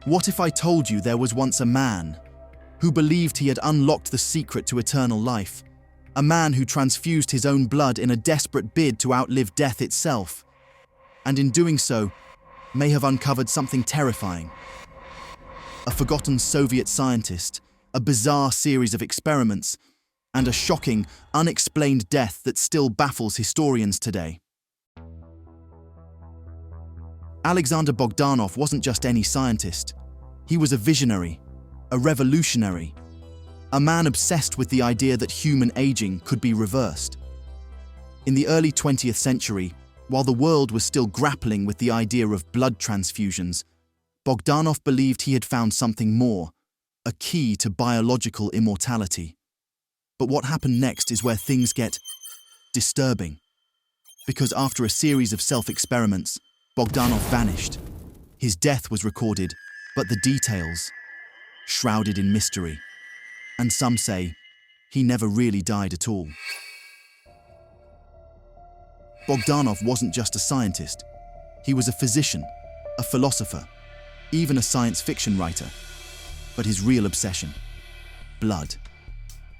What if I told you there was once a man who believed he had unlocked the secret to eternal life? A man who transfused his own blood in a desperate bid to outlive death itself, and in doing so, may have uncovered something terrifying. A forgotten Soviet scientist, a bizarre series of experiments, and a shocking, unexplained death that still baffles historians today. Alexander Bogdanov wasn't just any scientist. He was a visionary, a revolutionary, a man obsessed with the idea that human aging could be reversed. In the early 20th century, while the world was still grappling with the idea of blood transfusions, Bogdanov believed he had found something more, a key to biological immortality. But what happened next is where things get disturbing. Because after a series of self-experiments, Bogdanov vanished. His death was recorded, but the details, shrouded in mystery. And some say he never really died at all. Bogdanov wasn't just a scientist. He was a physician, a philosopher, even a science fiction writer. But his real obsession: blood.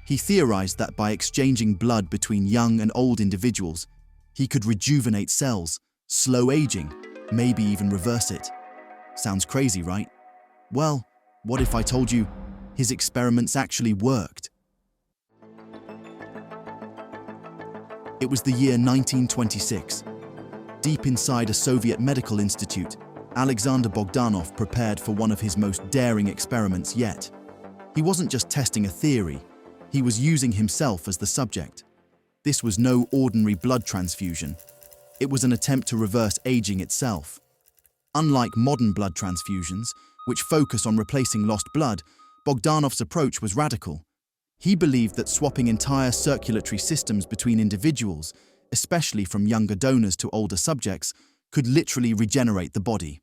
He theorized that by exchanging blood between young and old individuals, he could rejuvenate cells, slow aging, maybe even reverse it. Sounds crazy, right? Well, what if I told you his experiments actually worked? It was the year 1926. Deep inside a Soviet medical institute, Alexander Bogdanov prepared for one of his most daring experiments yet. He wasn't just testing a theory, he was using himself as the subject. This was no ordinary blood transfusion. It was an attempt to reverse aging itself. Unlike modern blood transfusions, which focus on replacing lost blood, Bogdanov's approach was radical. He believed that swapping entire circulatory systems between individuals, especially from younger donors to older subjects, could literally regenerate the body.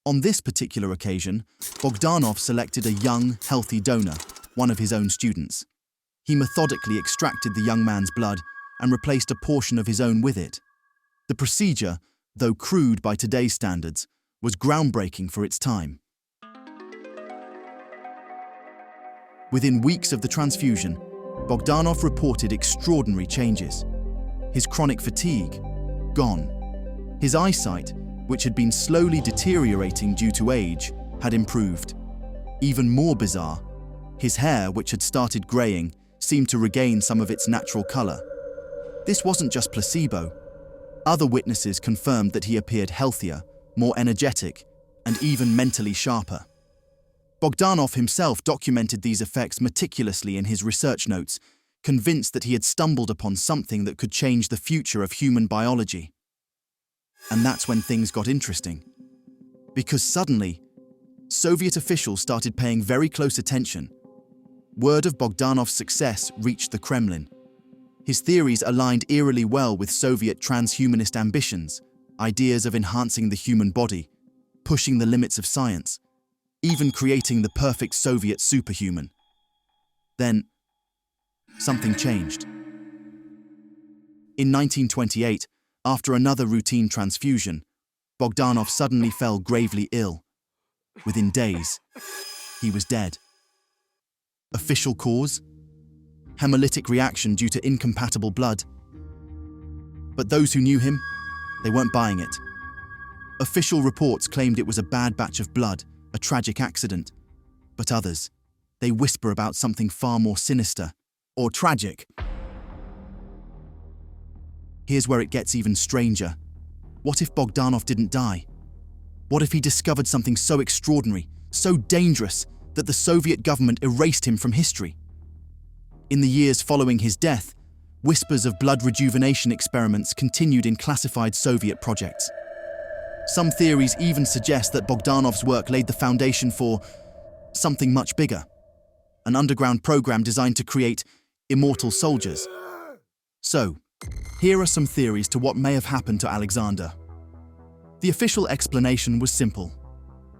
On this particular occasion, Bogdanov selected a young, healthy donor, one of his own students. He methodically extracted the young man's blood and replaced a portion of his own with it. The procedure, though crude by today's standards, was groundbreaking for its time. Within weeks of the transfusion, Bogdanov reported extraordinary changes. His chronic fatigue, gone. His eyesight, which had been slowly deteriorating due to age, had improved. Even more bizarre, his hair, which had started graying, seemed to regain some of its natural color. This wasn't just placebo. Other witnesses confirmed that he appeared healthier, more energetic, and even mentally sharper. Bogdanov himself documented these effects meticulously in his research notes, convinced that he had stumbled upon something that could change the future of human biology. And that's when things got interesting. Because suddenly, Soviet officials started paying very close attention. Word of Bogdanov's success reached the Kremlin. His theories aligned eerily well with Soviet transhumanist ambitions, ideas of enhancing the human body, pushing the limits of science, even creating the perfect Soviet superhuman. Then, something changed. In 1928, after another routine transfusion, Bogdanov suddenly fell gravely ill. Within days, he was dead. Official cause? Hemolytic reaction due to incompatible blood. But those who knew him, they weren't buying it. Official reports claimed it was a bad batch of blood, a tragic accident. But others, they whisper about something far more sinister or tragic. Here's where it gets even stranger. What if Bogdanov didn't die? What if he discovered something so extraordinary, so dangerous, that the Soviet government erased him from history? In the years following his death, whispers of blood rejuvenation experiments continued in classified Soviet projects. Some theories even suggest that Bogdanov's work laid the foundation for something much bigger, an underground program designed to create immortal soldiers. So, here are some theories to what may have happened to Alexander. The official explanation was simple.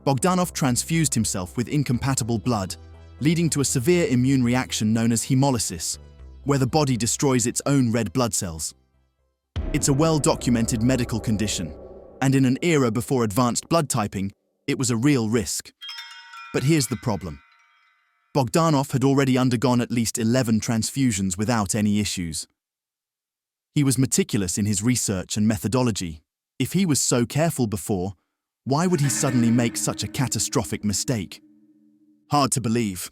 Bogdanov transfused himself with incompatible blood, leading to a severe immune reaction known as hemolysis, where the body destroys its own red blood cells. It's a well-documented medical condition, and in an era before advanced blood typing, It was a real risk. But here's the problem. Bogdanov had already undergone at least 11 transfusions without any issues. He was meticulous in his research and methodology. If he was so careful before, why would he suddenly make such a catastrophic mistake? Hard to believe.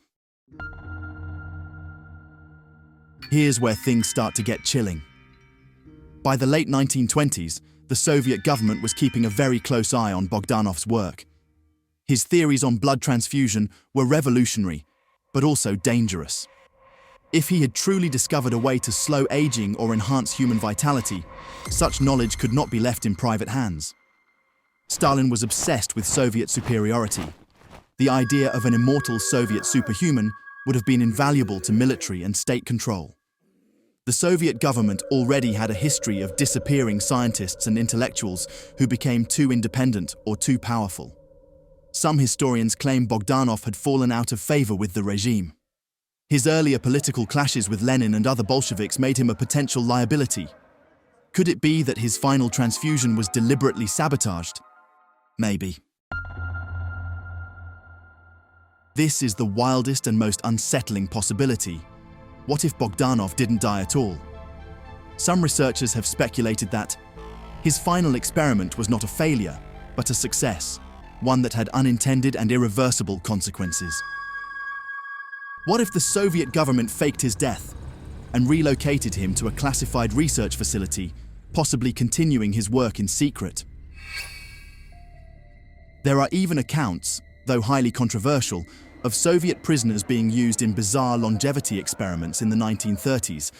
Here's where things start to get chilling. By the late 1920s, the Soviet government was keeping a very close eye on Bogdanov's work. His theories on blood transfusion were revolutionary, but also dangerous. If he had truly discovered a way to slow aging or enhance human vitality, such knowledge could not be left in private hands. Stalin was obsessed with Soviet superiority. The idea of an immortal Soviet superhuman would have been invaluable to military and state control. The Soviet government already had a history of disappearing scientists and intellectuals who became too independent or too powerful. Some historians claim Bogdanov had fallen out of favor with the regime. His earlier political clashes with Lenin and other Bolsheviks made him a potential liability. Could it be that his final transfusion was deliberately sabotaged? Maybe. This is the wildest and most unsettling possibility. What if Bogdanov didn't die at all? Some researchers have speculated that his final experiment was not a failure, but a success, one that had unintended and irreversible consequences. What if the Soviet government faked his death and relocated him to a classified research facility, possibly continuing his work in secret? There are even accounts, though highly controversial, of Soviet prisoners being used in bizarre longevity experiments in the 1930s,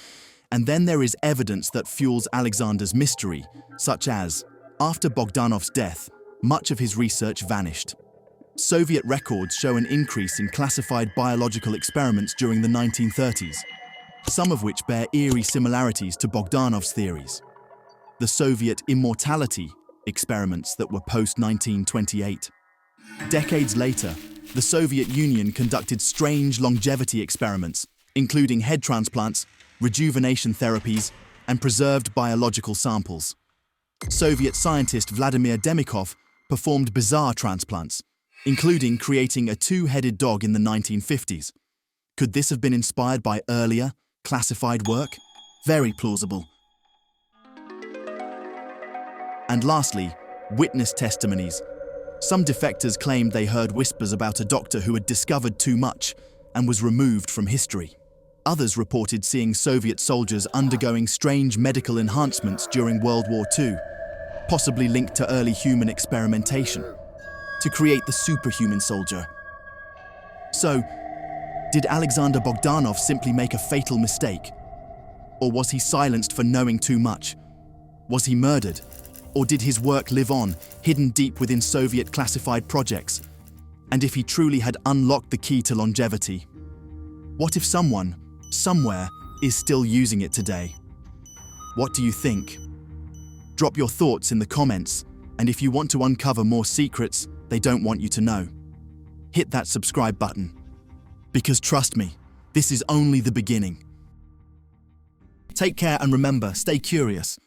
and then there is evidence that fuels Alexander's mystery, such as, after Bogdanov's death, much of his research vanished. Soviet records show an increase in classified biological experiments during the 1930s, some of which bear eerie similarities to Bogdanov's theories. The Soviet immortality experiments that were post-1928. Decades later, the Soviet Union conducted strange longevity experiments, including head transplants, rejuvenation therapies, and preserved biological samples. Soviet scientist Vladimir Demikov performed bizarre transplants, including creating a two-headed dog in the 1950s. Could this have been inspired by earlier, classified work? Very plausible. And lastly, witness testimonies. Some defectors claimed they heard whispers about a doctor who had discovered too much and was removed from history. Others reported seeing Soviet soldiers undergoing strange medical enhancements during World War II, possibly linked to early human experimentation, to create the superhuman soldier. So, did Alexander Bogdanov simply make a fatal mistake? Or was he silenced for knowing too much? Was he murdered? Or did his work live on, hidden deep within Soviet classified projects? And if he truly had unlocked the key to longevity? What if someone, somewhere, is still using it today? What do you think? Drop your thoughts in the comments, and if you want to uncover more secrets they don't want you to know, hit that subscribe button. Because trust me, this is only the beginning. Take care and remember, stay curious.